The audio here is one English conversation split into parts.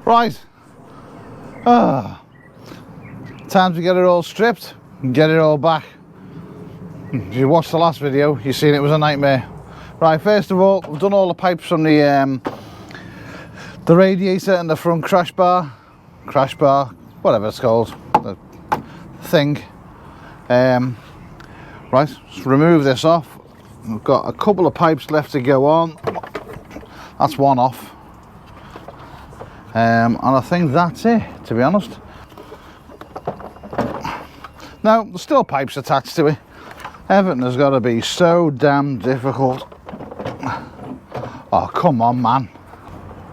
Right. Time to get it all stripped and get it all back. If you watched the last video, you've seen it was a nightmare. Right, first of all, we've done all the pipes from the radiator and the front crash bar, whatever it's called, the thing. Right, let's remove this off. We've got a couple of pipes left to go on. That's one off. And I think that's it, to be honest. Now, there's still pipes attached to it. Everything has got to be so damn difficult. Oh, come on, man.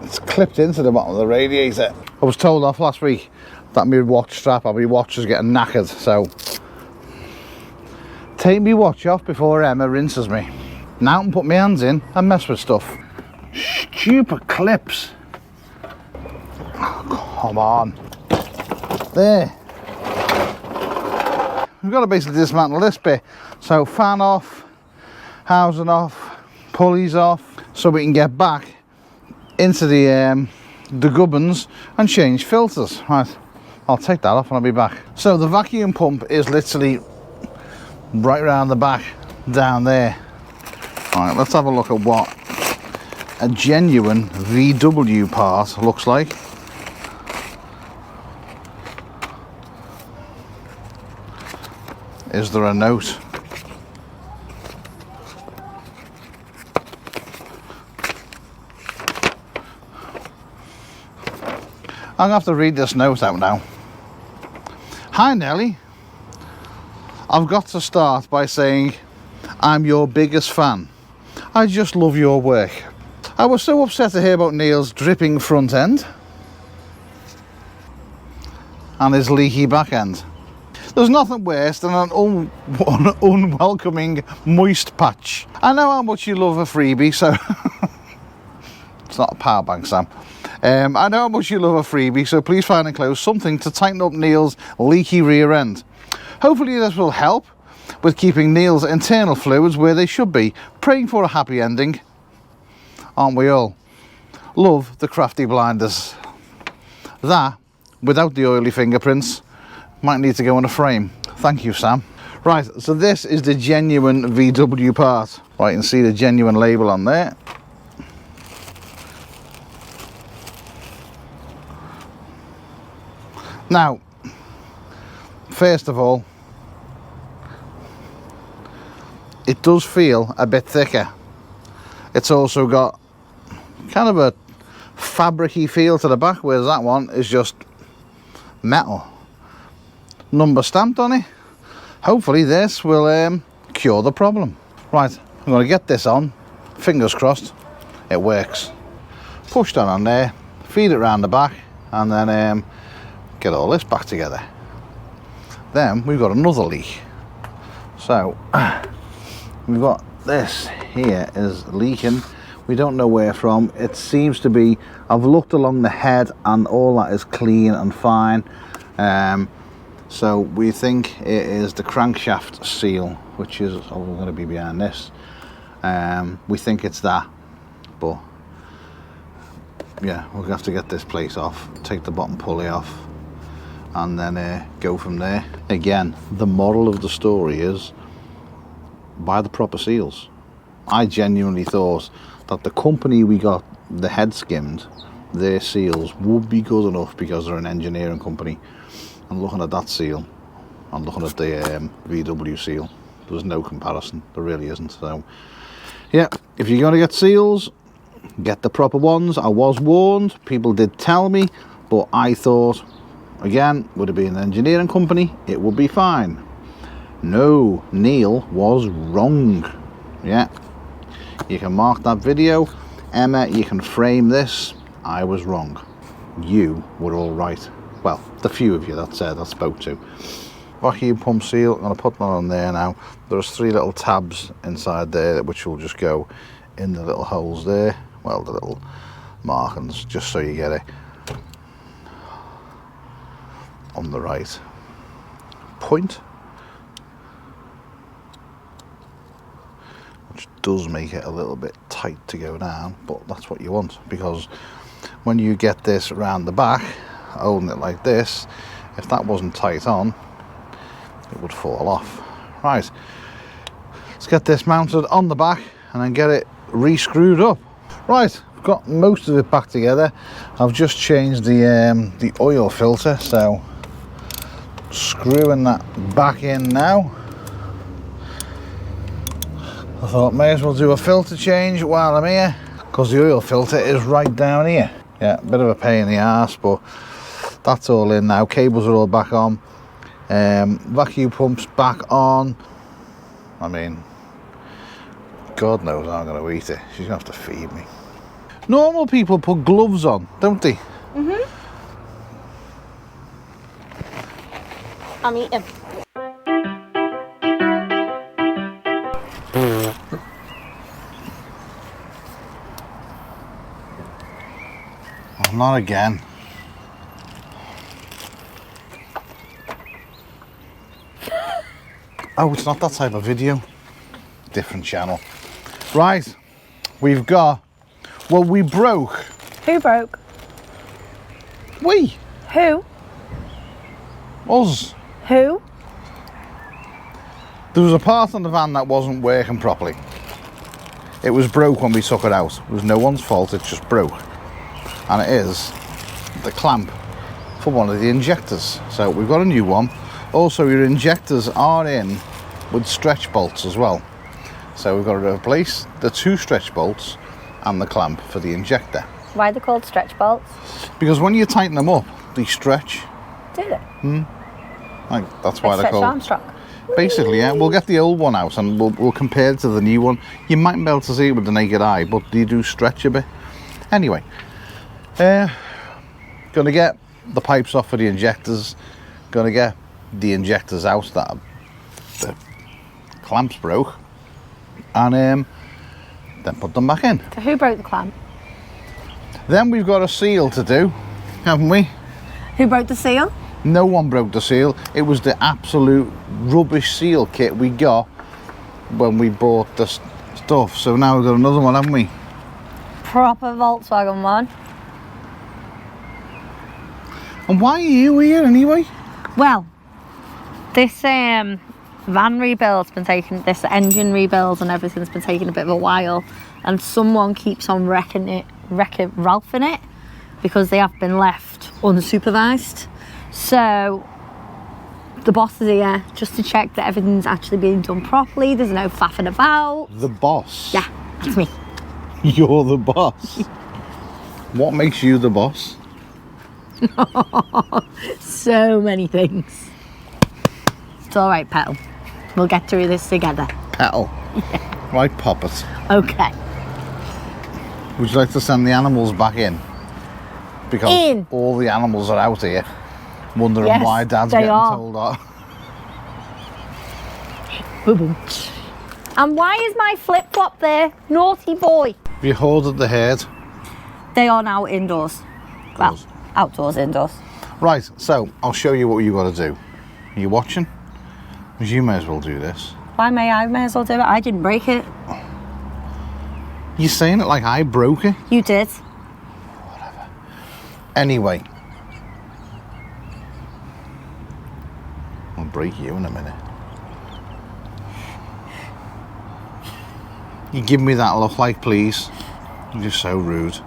It's clipped into the bottom of the radiator. I was told off last week that my watch strap or my watch is getting knackered, so take my watch off before Emma rinses me. Now I can put my hands in and mess with stuff. Stupid clips. Oh, come on. There. We've got to basically dismantle this bit. So fan off, housing off, pulleys off, so we can get back into the gubbins and change filters. Right, I'll take that off and I'll be back. So the vacuum pump is literally right round the back, down there. All right, let's have a look at what a genuine VW part looks like. Is there a note? I'm gonna have to read this note out now. Hi Nelly, I've got to start by saying I'm your biggest fan. I just love your work. I was so upset to hear about Neil's dripping front end and his leaky back end. There's nothing worse than an unwelcoming moist patch. I know how much you love a freebie, so it's not a power bank, Sam. I know how much you love a freebie, so please find enclosed something to tighten up Neil's leaky rear end. Hopefully this will help with keeping Neil's internal fluids where they should be. Praying for a happy ending, aren't we all? Love, the crafty blinders. That, without the oily fingerprints, might need to go in a frame. Thank you, Sam. Right, so this is the genuine VW part. Right, you can see the genuine label on there. Now, first of all, it does feel a bit thicker. It's also got kind of a fabric-y feel to the back, whereas that one is just metal. Number stamped on it. Hopefully this will cure the problem. Right, I'm going to get this on. Fingers crossed it works. Push that on there, feed it round the back, and then get all this back together. Then we've got another leak. So we've got this here is leaking. We don't know where from. It seems to be, I've looked along the head and all that is clean and fine. So we think it is the crankshaft seal, which is going to be behind this. We think it's that, but yeah, we'll have to get this place off, take the bottom pulley off, and then go from there. Again, the moral of the story is buy the proper seals. I genuinely thought that the company we got the head skimmed, their seals would be good enough because they're an engineering company. And looking at that seal and looking at the VW seal, there's no comparison. There really isn't. So yeah, if you're going to get seals, get the proper ones. I was warned, people did tell me, but I thought, again, would it be an engineering company, it would be fine. No, Neil was wrong. Yeah, you can mark that video. Emma, you can frame this. I was wrong. You were all right. Well, the few of you that said I spoke to. Vacuum pump seal, I'm going to put that on there now. There's 3 little tabs inside there which will just go in the little holes there. Well, the little markings, just so you get it on the right point. Which does make it a little bit tight to go down, but that's what you want, because when you get this around the back, holding it like this, if that wasn't tight on, it would fall off. Right, let's get this mounted on the back and then get it re-screwed up. Right, I've got most of it back together. I've just changed the oil filter, so screwing that back in now. I thought may as well do a filter change while I'm here, because the oil filter is right down here. Yeah, a bit of a pain in the arse, but that's all in now. Cables are all back on. Vacuum pumps back on. I mean, God knows how I'm going to eat it. She's going to have to feed me. Normal people put gloves on, don't they? Mhm. I'm eating. Oh, not again. Oh, it's not that type of video. Different channel. Right, we've got, well, we broke. Who broke? We. Who? Us. Who? There was a part on the van that wasn't working properly. It was broke when we took it out. It was no one's fault, it just broke. And it is the clamp for one of the injectors. So we've got a new one. Also, your injectors are in with stretch bolts as well. So we've got to replace the 2 stretch bolts and the clamp for the injector. Why are they called stretch bolts? Because when you tighten them up, they stretch. Do they? Like, that's why they're Stretch called. Armstrong. Basically, yeah. We'll get the old one out and we'll compare it to the new one. You mightn't be able to see it with the naked eye, but they do stretch a bit. Anyway, gonna get the pipes off for the injectors. Gonna get the injectors out that the clamps broke, and then put them back in. So who broke the clamp? Then we've got a seal to do, haven't we? Who broke the seal? No one broke the seal. It was the absolute rubbish seal kit we got when we bought the stuff. So now we've got another one, haven't we? Proper Volkswagen one. And why are you here anyway? Well, this van rebuild's been taking, this engine rebuild and everything's been taking a bit of a while, and someone keeps on wrecking Ralphing it because they have been left unsupervised. So the boss is here just to check that everything's actually being done properly. There's no faffing about. The boss? Yeah, that's me. You're the boss. What makes you the boss? So many things. It's all right, Petal. We'll get through this together. Petal? Yeah. Right, pop it. Okay. Would you like to send the animals back in? Because all the animals are out here wondering why Dad's getting told off. Boom, boom. And why is my flip-flop there? Naughty boy. Have you hoarded the herd? They are now indoors. Well, outdoors, indoors. Right, so I'll show you what you got to do. Are you watching? Because you may as well do this. Why may I? May as well do it. I didn't break it. You're saying it like I broke it? You did. Whatever. Anyway. I'll break you in a minute. You give me that look like, please. You're just so rude.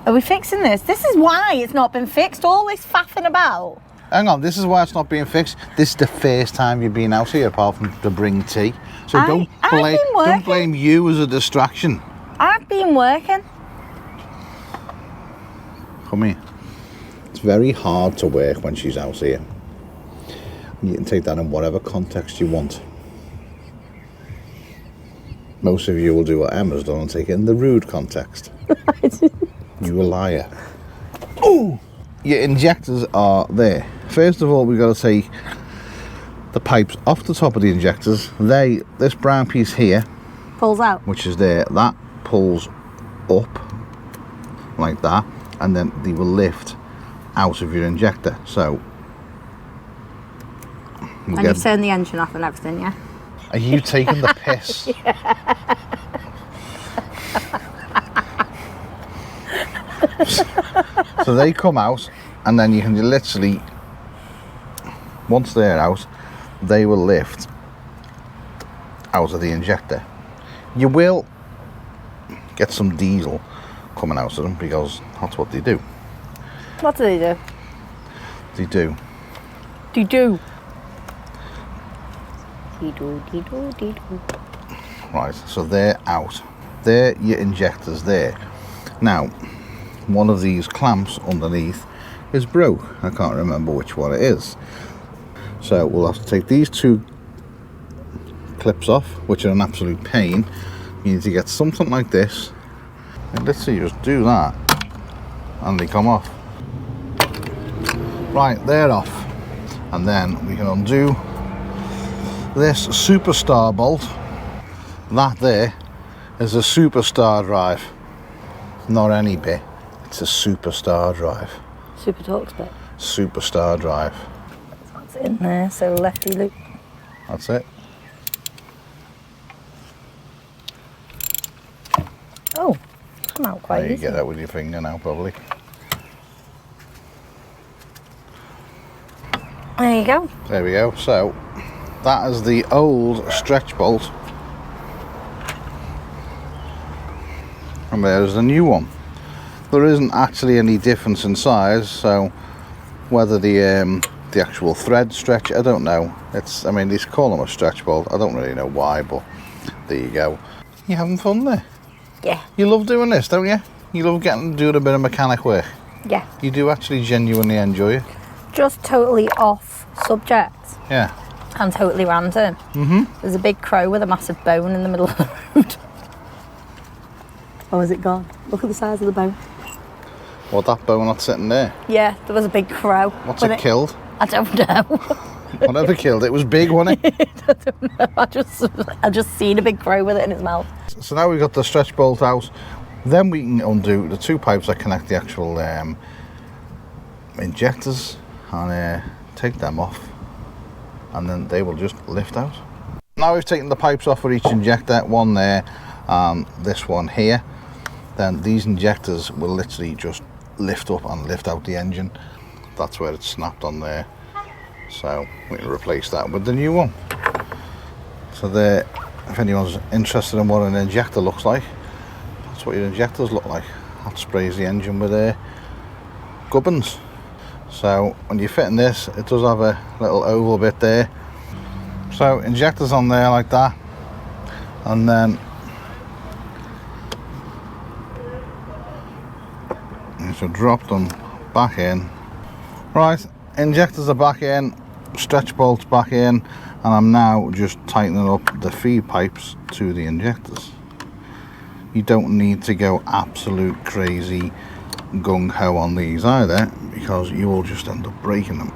Are we fixing this? This is why it's not been fixed. All this faffing about. Hang on, this is why it's not being fixed. This is the first time you've been out here apart from to bring tea. So don't blame you as a distraction. I've been working. Come here. It's very hard to work when she's out here. You can take that in whatever context you want. Most of you will do what Emma's done and take it in the rude context. You a liar. Oh! Your injectors are there. First of all, we've got to take the pipes off the top of the injectors. This brown piece here pulls out, which is there, that pulls up like that, and then they will lift out of your injector. So and you've turned the engine off and everything, yeah? Are you taking the piss? clips. So they come out, and then you can literally, once they're out, they will lift out of the injector. You will get some diesel coming out of them because that's what they do. What do they do? They do. They do. They do, they do, they do. Right, so they're out. They're your injectors there. Now, one of these clamps underneath is broke. I can't remember which one it is. So we'll have to take these two clips off, which are an absolute pain. You need to get something like this, and let's see, just do that, and they come off. Right, they're off. And then we can undo this superstar bolt. That there is a superstar drive. Not any bit, it's a superstar drive. Super Talks bit. Superstar drive. That's in there, so lefty loop. That's it. Oh, come out quite There you easy. get that with your finger now, probably. There you go. There we go. So that is the old stretch bolt, and there's the new one. There isn't actually any difference in size, so whether the actual thread stretch, I don't know. I mean, they call them a stretch bolt. I don't really know why, but there you go. You having fun there? Yeah. You love doing this, don't you? You love getting to do a bit of mechanic work. Yeah. You do actually genuinely enjoy it. Just totally off subject Yeah. and totally random. There's a big crow with a massive bone in the middle of the road. Oh, is it gone? Look at the size of the bone. Well, that bone that's sitting there. Yeah, there was a big crow. What's it killed? I don't know. Whatever killed it was big, wasn't it? I don't know. I just seen a big crow with it in his mouth. So now we've got the stretch bolt out. Then we can undo the two pipes that connect the actual injectors and take them off, and then they will just lift out. Now we've taken the pipes off for each injector, one there and this one here. Then these injectors will literally just lift up and lift out the engine. That's where it's snapped on there. So we can replace that with the new one. So there, if anyone's interested in what an injector looks like, that's what your injectors look like. That sprays the engine with gubbins. So when you're fitting this, it does have a little oval bit there. So injectors on there like that, and then you should drop them back in. Right, injectors are back in, stretch bolts back in, and I'm now just tightening up the feed pipes to the injectors. You don't need to go absolute crazy gung-ho on these either, because you will just end up breaking them.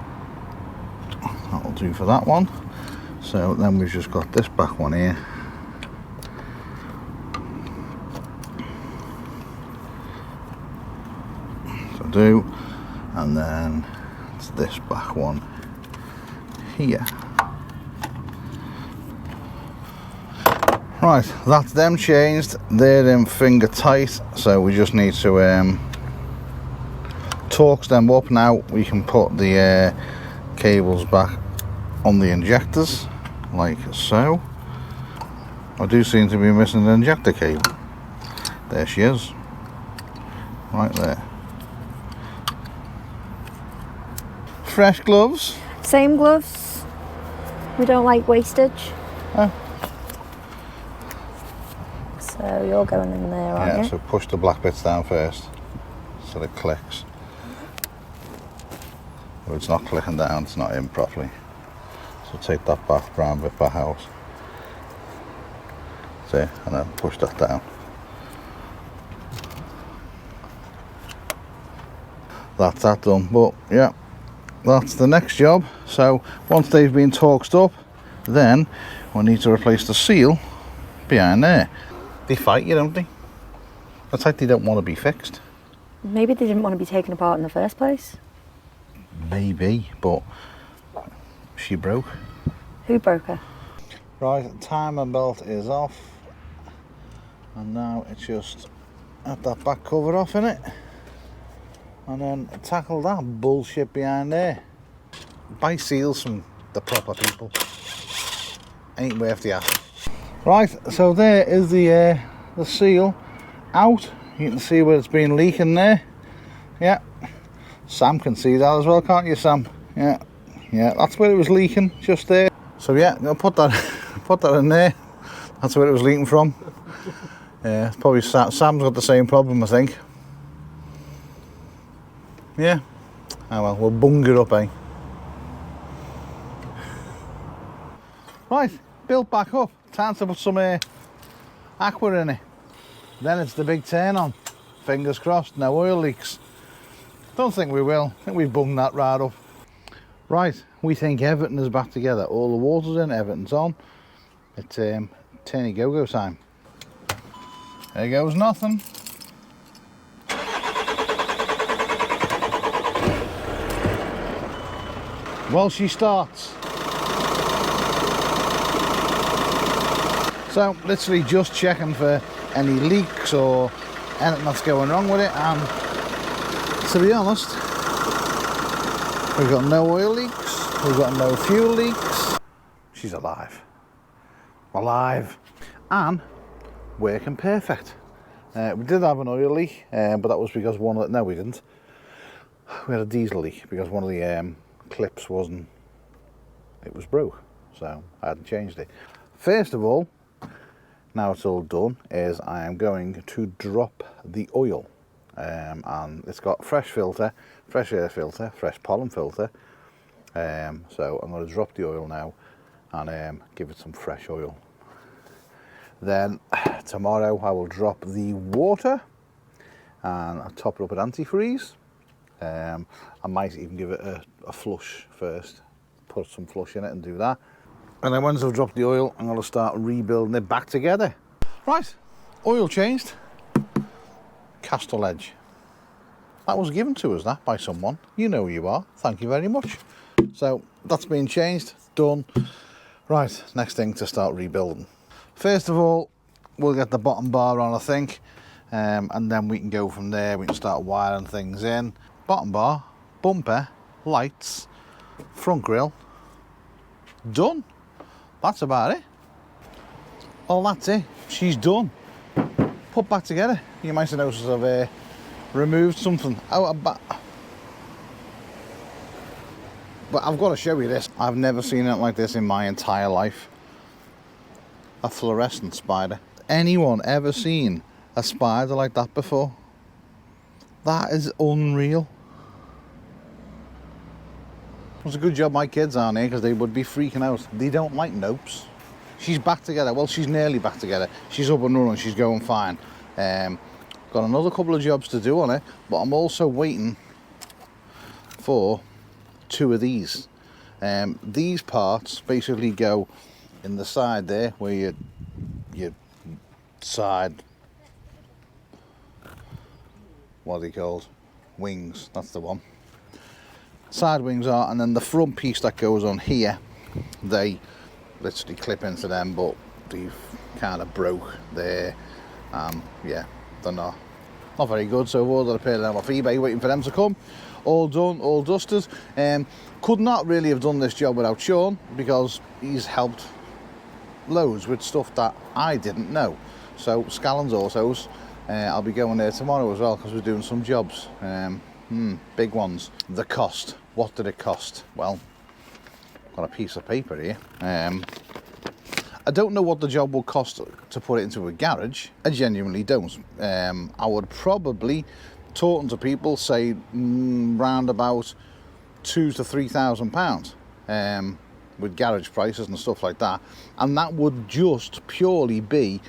That'll do for that one. So then we've just got this back one here. So do, and then it's this back one here. Right, that's them changed. They're in finger tight, so we just need to torque them up. Now we can put the cables back on the injectors like so. I do seem to be missing the injector cable. There she is, right there. Fresh gloves. Same gloves. We don't like wastage. Oh. So you're going in there, aren't Yeah, you? so push the black bits down first so it clicks. If it's not clicking down, it's not in properly. So take that back brown bit back out. See, and then push that down. That's that done. But yeah, that's the next job. So once they've been torqued up, then we need to replace the seal behind there. They fight you, don't they? It's like they don't want to be fixed. Maybe they didn't want to be taken apart in the first place. Maybe, but she broke. Who broke her? Right, timer belt is off, and now it's just have that back cover off in it. and then tackle that bullshit behind there. Buy seals from the proper people. Ain't worth the ass. Right, so there is the seal out. You can see where it's been leaking there. Yeah, Sam can see that as well, can't you, Sam? Yeah, that's where it was leaking, just there. So yeah, I'm gonna put that in there. That's where it was leaking from. Yeah, it's probably Sam's got the same problem, I think. Yeah. Oh well, we'll bung it up, eh? Right, built back up. Time to put some aqua in it. Then it's the big turn on. Fingers crossed, no oil leaks. Don't think we will. I think we've bunged that right up. Right, we think everything is back together. All the water's in, everything's on. It's turny go-go time. There goes nothing. Well, she starts. So, literally just checking for any leaks or anything that's going wrong with it, and to be honest, we've got no oil leaks, we've got no fuel leaks. She's alive. Alive. And working perfect. We did have an oil leak, but that was because one of the, no we didn't. We had a diesel leak because one of the clips wasn't, it was broke, so I hadn't changed it. First of all, now it's all done, is I am going to drop the oil, and it's got fresh filter, fresh air filter, fresh pollen filter, so I'm going to drop the oil now and give it some fresh oil. Then tomorrow I will drop the water and I'll top it up with antifreeze. I might even give it a flush first, put some flush in it and do that. And then once I've dropped the oil, I'm going to start rebuilding it back together. Right, oil changed, castle edge. That was given to us, that, by someone. You know who you are, thank you very much. So that's been changed, done. Right, next thing to start rebuilding. First of all, we'll get the bottom bar on, I think, and then we can go from there. We can start wiring things in. Bottom bar, bumper, lights, front grille, done. That's about it. Well, that's it. She's done. Put back together. You might have noticed I've removed something out of back. But I've got to show you this. I've never seen it like this in my entire life. A fluorescent spider. Anyone ever seen a spider like that before? That is unreal. It's a good job my kids aren't here because they would be freaking out. They don't like nopes. She's back together. Well, she's nearly back together. She's up and running. She's going fine. Got another couple of jobs to do on it, but I'm also waiting for two of these. These parts basically go in the side there where your side, what are they called? Wings, that's the one. Side wings are, and then the front piece that goes on here, they literally clip into them, but they've kind of broke there. Yeah, they're not very good, so I've ordered a pair of them off eBay, waiting for them to come. All done, all dusted. Could not really have done this job without Sean, because he's helped loads with stuff that I didn't know. So Scallon's Autos, I'll be going there tomorrow as well, because we're doing some jobs, big ones. The cost, what did it cost? Well, got a piece of paper here. I don't know what the job will cost to put it into a garage. I genuinely don't. I would probably, talking to people, say round about £2,000 to £3,000 with garage prices and stuff like that, and that would just purely be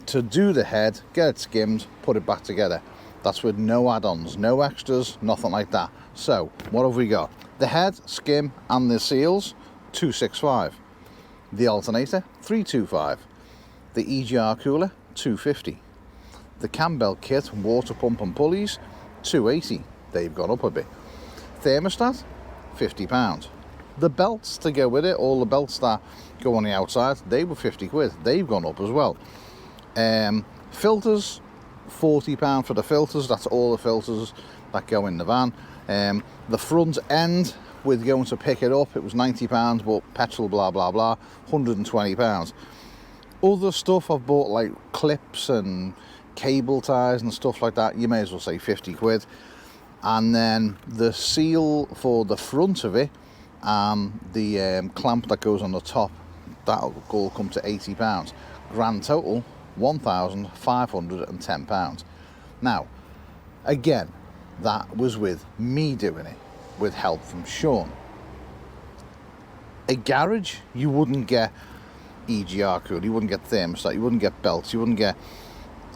to do the head, get it skimmed, put it back together. That's with no add-ons, no extras, nothing like that. So what have we got? The head, skim and the seals, 265. The alternator, 325. The EGR cooler, 250. The cam belt kit, water pump and pulleys, 280. They've gone up a bit. Thermostat, £50. The belts to go with it, all the belts that go on the outside, they were 50 quid. They've gone up as well. Filters, £40 for the filters. That's all the filters that go in the van. The front end, with going to pick it up, it was £90, but petrol, blah blah blah, £120. Other stuff I've bought, like clips and cable ties and stuff like that, you may as well say 50 quid. And then the seal for the front of it, the clamp that goes on the top, that'll all come to £80. Grand total £1,510. Now, again, that was with me doing it, with help from Sean. A garage, you wouldn't get EGR cooler, you wouldn't get thermostat, you wouldn't get belts, you wouldn't get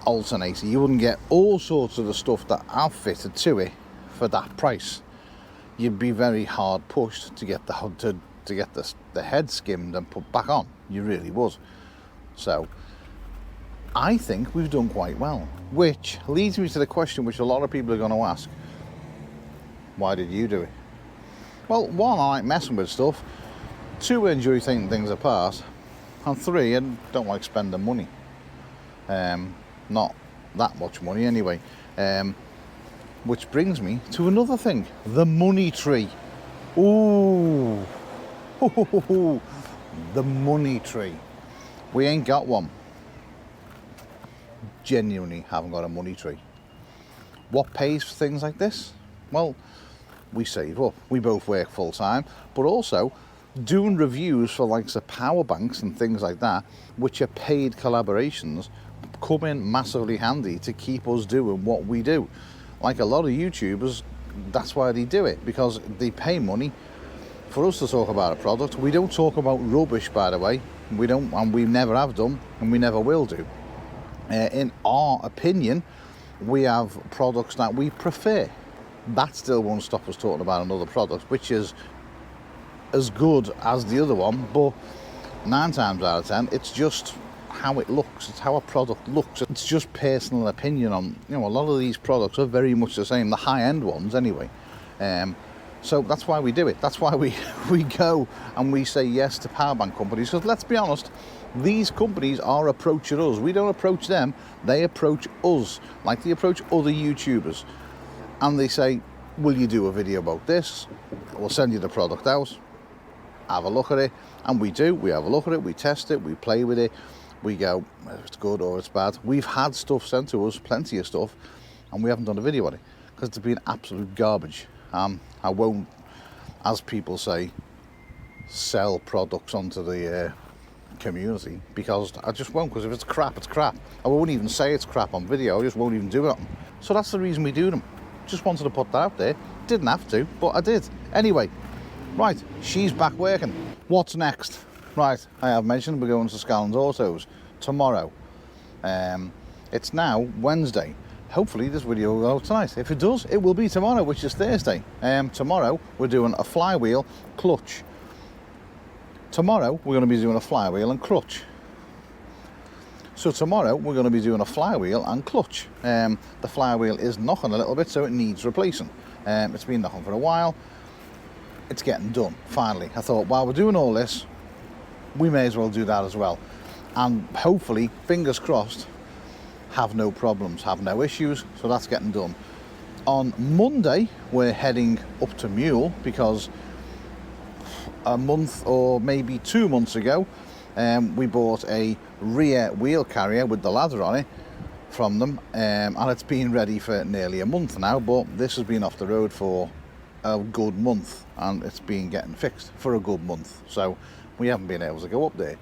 alternator, you wouldn't get all sorts of the stuff that I've fitted to it for that price. You'd be very hard pushed to get the head skimmed and put back on. You really would. So I think we've done quite well, which leads me to the question which a lot of people are going to ask: why did you do it? Well, one, I like messing with stuff. Two, I enjoy taking things apart. And three, I don't like spending money. Not that much money anyway. Which brings me to another thing, the money tree. Ooh, the money tree. We ain't got one. Genuinely haven't got a money tree. What pays for things like this? Well, we save up. We both work full time, but also doing reviews for like the power banks and things like that, which are paid collaborations, come in massively handy to keep us doing what we do. Like a lot of YouTubers, that's why they do it, because they pay money for us to talk about a product. We don't talk about rubbish, by the way. We don't, and we never have done, and we never will do. In our opinion, we have products that we prefer. That still won't stop us talking about another product, which is as good as the other one, but 9 times out of 10, it's just how it looks. It's how a product looks. It's just personal opinion on, a lot of these products are very much the same, the high-end ones anyway. So that's why we do it. That's why we go and we say yes to power bank companies, because let's be honest, these companies are approaching us. We don't approach them, they approach us, like they approach other YouTubers, and they say, will you do a video about this? We'll send you the product out, have a look at it. And we do. We have a look at it, we test it, we play with it, we go, if it's good or it's bad. We've had stuff sent to us, plenty of stuff, and we haven't done a video on it because it's been absolute garbage. I won't, as people say, sell products onto the community, because I just won't, because if it's crap, it's crap. I won't even say it's crap on video, I just won't even do it. So that's the reason we do them. Just wanted to put that out there. Didn't have to, but I did. Anyway, right, she's back working. What's next? Right, I have mentioned we're going to Scallon's Autos tomorrow. It's now Wednesday. Hopefully this video will go out tonight. If it does, it will be tomorrow, which is Thursday. Tomorrow we're doing a flywheel clutch. Tomorrow we're going to be doing a flywheel and clutch. So tomorrow we're going to be doing a flywheel and clutch. The flywheel is knocking a little bit, so it needs replacing. It's been knocking for a while. It's getting done, finally. I thought, while we're doing all this, we may as well do that as well. And hopefully, fingers crossed, have no problems, have no issues. So that's getting done. On Monday, we're heading up to Mule, because a month or maybe 2 months ago, we bought a rear wheel carrier with the ladder on it from them, and it's been ready for nearly a month now, but this has been off the road for a good month, and it's been getting fixed for a good month, so we haven't been able to go up there.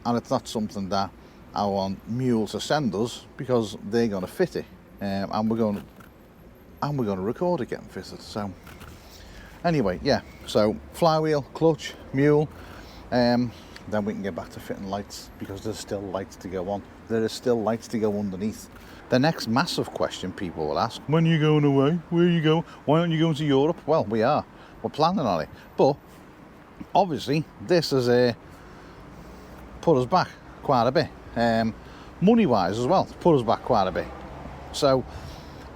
And it's not something that I want Mule to send us, because they're going to fit it, and we're going to record it getting fitted. So anyway, yeah, so flywheel, clutch, Mule, then we can get back to fitting lights, because there's still lights to go on. There is still lights to go underneath. The next massive question people will ask: when are you going away? Where are you going? Why aren't you going to Europe? Well, we are. We're planning on it. But obviously, this has put us back quite a bit. Money-wise as well, it's put us back quite a bit. So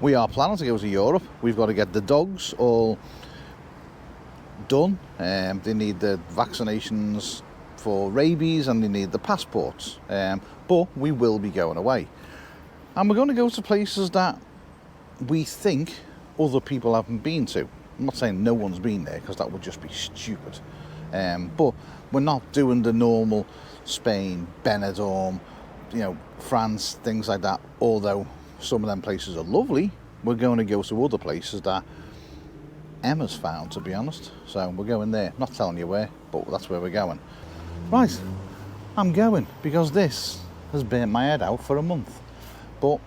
we are planning to go to Europe. We've got to get the dogs all done. They need the vaccinations for rabies, and they need the passports. But we will be going away. And we're going to go to places that we think other people haven't been to. I'm not saying no one's been there, because that would just be stupid. But we're not doing the normal Spain, Benidorm, you know, France, things like that. Although some of them places are lovely, we're going to go to other places that Emma's found, to be honest. So we're going there. Not telling you where, but that's where we're going. Right, I'm going because this has burnt my head out for a month. But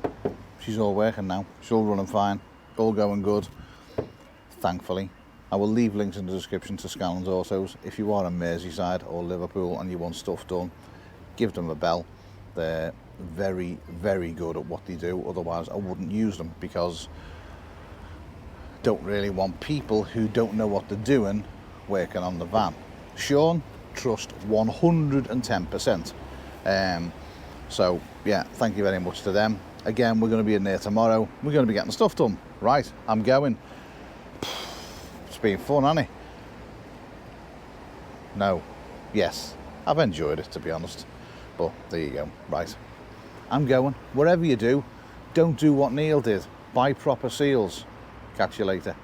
she's all working now. She's all running fine. All going good, thankfully. I will leave links in the description to Scallon's Autos. If you are in Merseyside or Liverpool and you want stuff done, give them a bell. They're very, very good at what they do. Otherwise, I wouldn't use them, because I don't really want people who don't know what they're doing working on the van. Sean, trust 110%. So, yeah, thank you very much to them. Again, we're going to be in there tomorrow. We're going to be getting stuff done. Right, I'm going. It's been fun, hasn't it? No. Yes. I've enjoyed it, to be honest. But there you go. Right. I'm going. Whatever you do, don't do what Neil did. Buy proper seals. Catch you later.